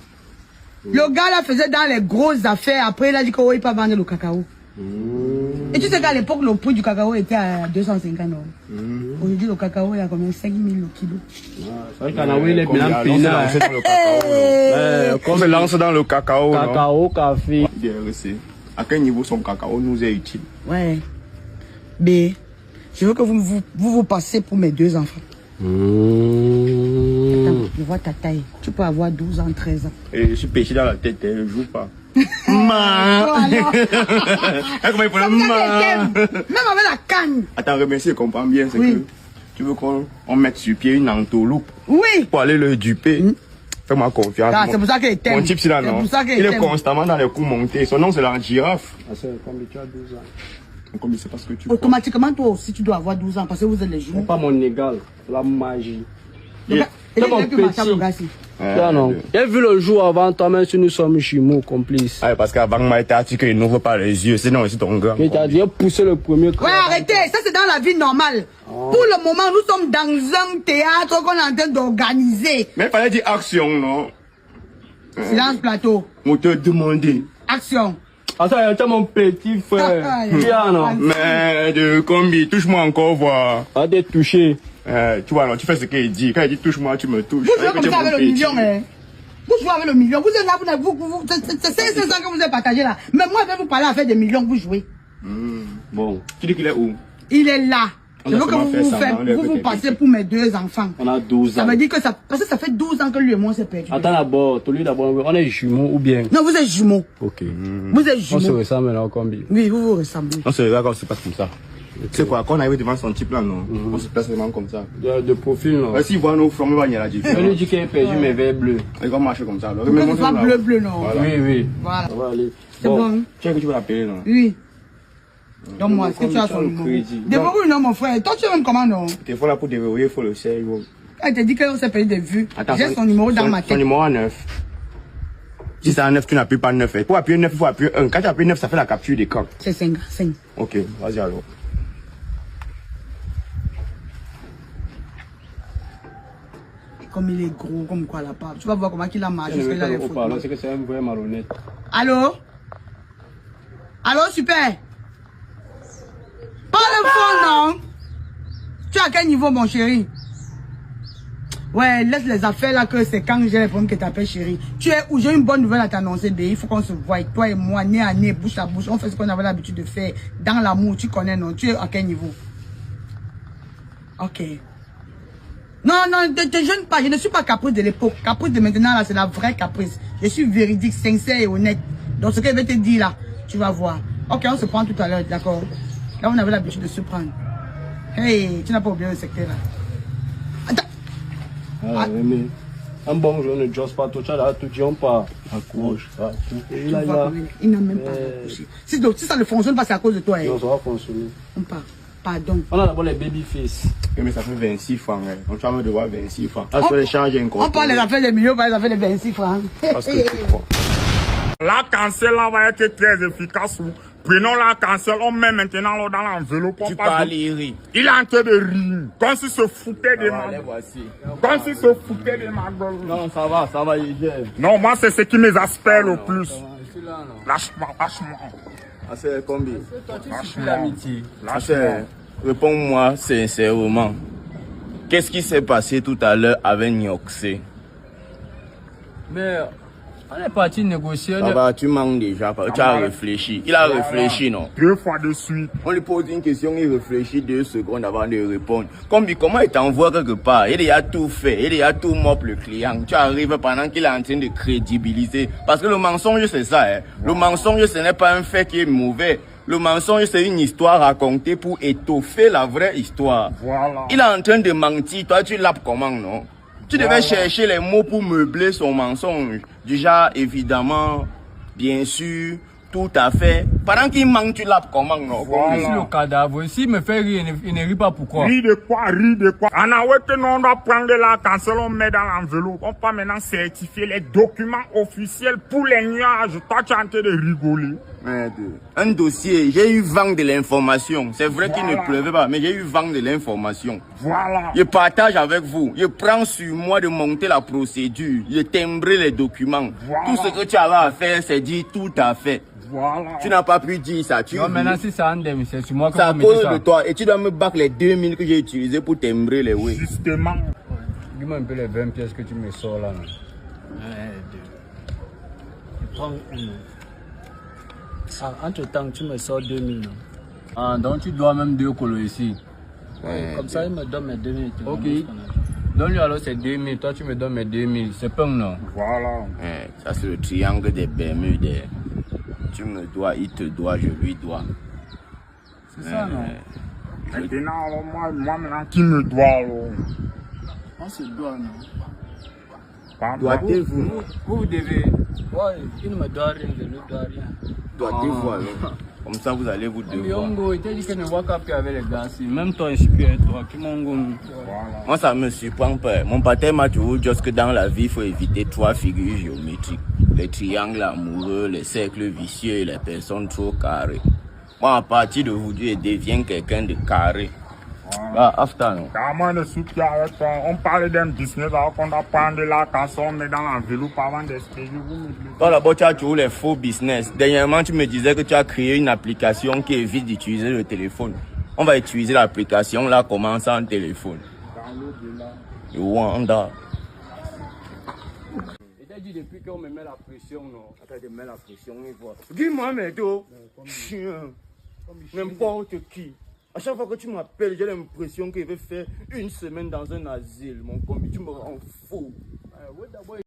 Le gars là faisait dans les grosses affaires. Après, il a dit qu'il ne peut pas vendre le cacao. Et tu sais qu'à l'époque, le prix du cacao était à 250 €. Aujourd'hui, le cacao est à combien? 5 000 le kilo. C'est vrai qu'en Hawaï, les bilans pina. On se lance dans le cacao. Cacao, café. À quel niveau son cacao nous est utile? Ouais. Mais, je veux que vous passez pour mes deux enfants. Attends, je vois ta taille. Tu peux avoir 12 ans, 13 ans. Et je suis péché dans la tête, je joue pas. Comment il faut même avec la canne. Attends, remercie, je comprends bien, c'est que tu veux qu'on mette sur pied une entourloupe. Oui. Pour aller le duper. Fais-moi confiance. C'est pour ça qu'il t'aime. Mon type, c'est là, non? Il est constamment dans les coups montés. Son nom, c'est la girafe. C'est comme tu as 12 ans. Comme c'est parce que tu. Automatiquement, toi aussi, tu dois avoir 12 ans parce que vous êtes les jumeaux. C'est pas mon égal, la magie. C'est mon petit. Non. J'ai vu le jour avant toi, même si nous sommes jumeaux complices. Ah, parce qu'avant, moi, il t'a dit qu'il n'ouvre pas les yeux, sinon, c'est ton gars. Mais t'as dit pousser le premier. Ouais, arrêtez, ça c'est dans la vie normale. Pour le moment, nous sommes dans un théâtre qu'on est en train d'organiser. Mais il fallait dire action, non? Silence plateau. On te demandait. Action. Ah ça, c'est mon petit frère. Bien, non? Mais de combi, touche-moi encore, voir. Ah, d'être touché. Tu vois, alors, tu fais ce qu'il dit. Quand il dit touche-moi, tu me touches. Vous jouez comme ça avec le million, hein? Vous jouez avec le million. Vous êtes là, c'est 500 que vous avez partagé là. Mais moi, je vais vous parler à faire des millions, vous jouez. Bon. Tu dis qu'il est où? Il est là. Je veux que vous passez pour mes deux enfants. On a 12 ans. Ça veut dire que ça, parce que ça fait 12 ans que lui et moi on s'est perdu. Attends d'abord, on est jumeaux ou bien? Non, vous êtes jumeaux. Ok. Vous êtes jumeaux. On se ressemble maintenant combien? Oui, vous ressemblez. On se regarde, c'est pas comme ça. C'est quoi, quand on arrive devant son type là, non? On se place vraiment comme ça. De profil, non? S'il voit nos formes, il y a la différence. Je lui dis qu'il a perdu mes verres bleus. Il va marcher comme ça. Donc, c'est pas bleu, non? Oui. Voilà. Ça va aller. C'est bon. Tu sais que tu vas l'appeler, non? Oui. Donc moi, est-ce que tu as son numéro? Déverrouille, non, mon frère. Toi, tu aimes comment, non? Il faut là pour déverrouiller, il faut le serrer. Elle te dit qu'on s'est payé des vues. J'ai son numéro dans ma tête. Son numéro à 9. Si c'est à 9, tu n'appuies pas 9. Pour appuyer 9, il faut appuyer 1. Quand tu appuies 9, ça fait la capture d'écran. C'est 5. Ok, vas-y alors. Comme il est gros, comme quoi la part. Tu vas voir comment il a marché. C'est que c'est un vrai malhonnête. Allô? Allô, super? Pas le fond, non? Tu es à quel niveau, mon chéri? Ouais, laisse les affaires là, que c'est quand j'ai les problèmes que t'appelles chéri. Tu es où? J'ai une bonne nouvelle à t'annoncer, il faut qu'on se voie, toi et moi, nez à nez, bouche à bouche. On fait ce qu'on avait l'habitude de faire. Dans l'amour, tu connais, non? Tu es à quel niveau? Ok. Non, te gêne pas, je ne suis pas caprice de l'époque. Caprice de maintenant, là, c'est la vraie caprice. Je suis véridique, sincère et honnête. Donc, ce qu'elle veut te dire là, tu vas voir. Ok, on se prend tout à l'heure, d'accord? Là, on avait l'habitude de se prendre. Hey, tu n'as pas oublié le secteur là. Attends. Mais un bon jour ne j'ose pas, tout ça là, tout dit pas. Accroche. Il n'a même pas accroché. Si ça ne fonctionne pas, c'est à cause de toi. Non, ça va fonctionner. On part. Pardon. On a d'abord les baby face. Mais ça fait 26 francs. On va devoir 26 francs. On parle des affaires des millions, pas des affaires de 26 francs. Parce que tu crois. La cancel là va être très efficace. Prenons la cancel, on met maintenant dans l'enveloppe. Tu parles rire. Il est en train de rire. Comme s'il se foutait de ma gueule. Comme s'il se foutait de ma gueule. Non, ça va, il gère. Non, moi c'est ce qui m'exaspère le plus. Lâche-moi. Ah, c'est combien? L'amitié. Réponds-moi sincèrement. Qu'est-ce qui s'est passé tout à l'heure avec Nyoxé? Mais on est parti négocier. Ça va, tu manques déjà. Tu as réfléchi. Il a réfléchi, non? 2 fois de suite. On lui pose une question, il réfléchit 2 secondes avant de répondre. Comment il t'envoie quelque part? Il a tout fait, il a tout mort le client. Tu arrives pendant qu'il est en train de crédibiliser. Parce que le mensonge, c'est ça. Hein. Le mensonge, ce n'est pas un fait qui est mauvais. Le mensonge, c'est une histoire racontée pour étoffer la vraie histoire. Voilà. Il est en train de mentir. Toi, tu l'as comment, non? Tu devais chercher les mots pour meubler son mensonge. Déjà, évidemment, bien sûr, tout à fait. Pendant qu'il manque, tu l'as comment, non? Voilà. Ici, le cadavre, s'il me fait rire, il ne rit pas pourquoi. Ris de quoi? On a ouais que nous, on doit prendre la cancel, on met dans l'enveloppe. On va maintenant certifier les documents officiels pour les nuages. Toi, tu es en train de rigoler. Un dossier, j'ai eu vent de l'information. C'est vrai qu'il ne pleuvait pas, mais j'ai eu vent de l'information. Voilà. Je partage avec vous. Je prends sur moi de monter la procédure. Je timbrer les documents. Voilà. Tout ce que tu avais à faire, c'est dire tout à fait. Voilà. Tu n'as pas pu dire ça. Non, maintenant, si ça andem, c'est sur moi que ça vous mettez ça. à cause de toi. Et tu dois me battre les 2000 que j'ai utilisés pour timbrer les oui. Justement. Dis-moi un peu les 20 pièces que tu me sors là. Je prends une. Ah, entre-temps, tu me sors 2000. Non? Ah, donc tu dois même 2 colos ici. Comme ça, il me donne mes 2000. Ok. Donne-lui alors c'est 2000, toi tu me donnes mes 2000. C'est pas non? Voilà. Ça c'est le triangle des Bermudes. Tu me dois, il te doit, je lui dois. C'est ça, non? Maintenant, alors, moi maintenant, qui me doit, alors? On se doit, non? Doitez-vous? Vous devez. Ouais, il ne me doit rien, je ne lui dois rien. Doitez-vous alors? Comme ça, vous allez vous devoir. Il t'a dit que ne voit qu'à avec les gars. Même toi, je suis plus avec toi. Moi, ça me surprend pas. Mon père m'a toujours dit que dans la vie, il faut éviter 3 figures géométriques. Les triangles amoureux, les cercles vicieux et les personnes trop carrées. Moi, à partir d'aujourd'hui, je deviens quelqu'un de carré. Voilà. After, non? Comment de soupe avec toi? On parle d'un business alors qu'on doit prendre la casse, on met dans l'enveloppe avant d'espérer. Toi, d'abord, tu as toujours les faux business. Dernièrement, tu me disais que tu as créé une application qui évite d'utiliser le téléphone. On va utiliser l'application là, commençant en téléphone. Wanda. Il t'a dit depuis qu'on me met la pression, non? Attends, de mettre la pression, il voit. Dis-moi, mais toi, chien, n'importe qui. À chaque fois que tu m'appelles, j'ai l'impression qu'il veut faire une semaine dans un asile. Mon combi, tu me rends fou.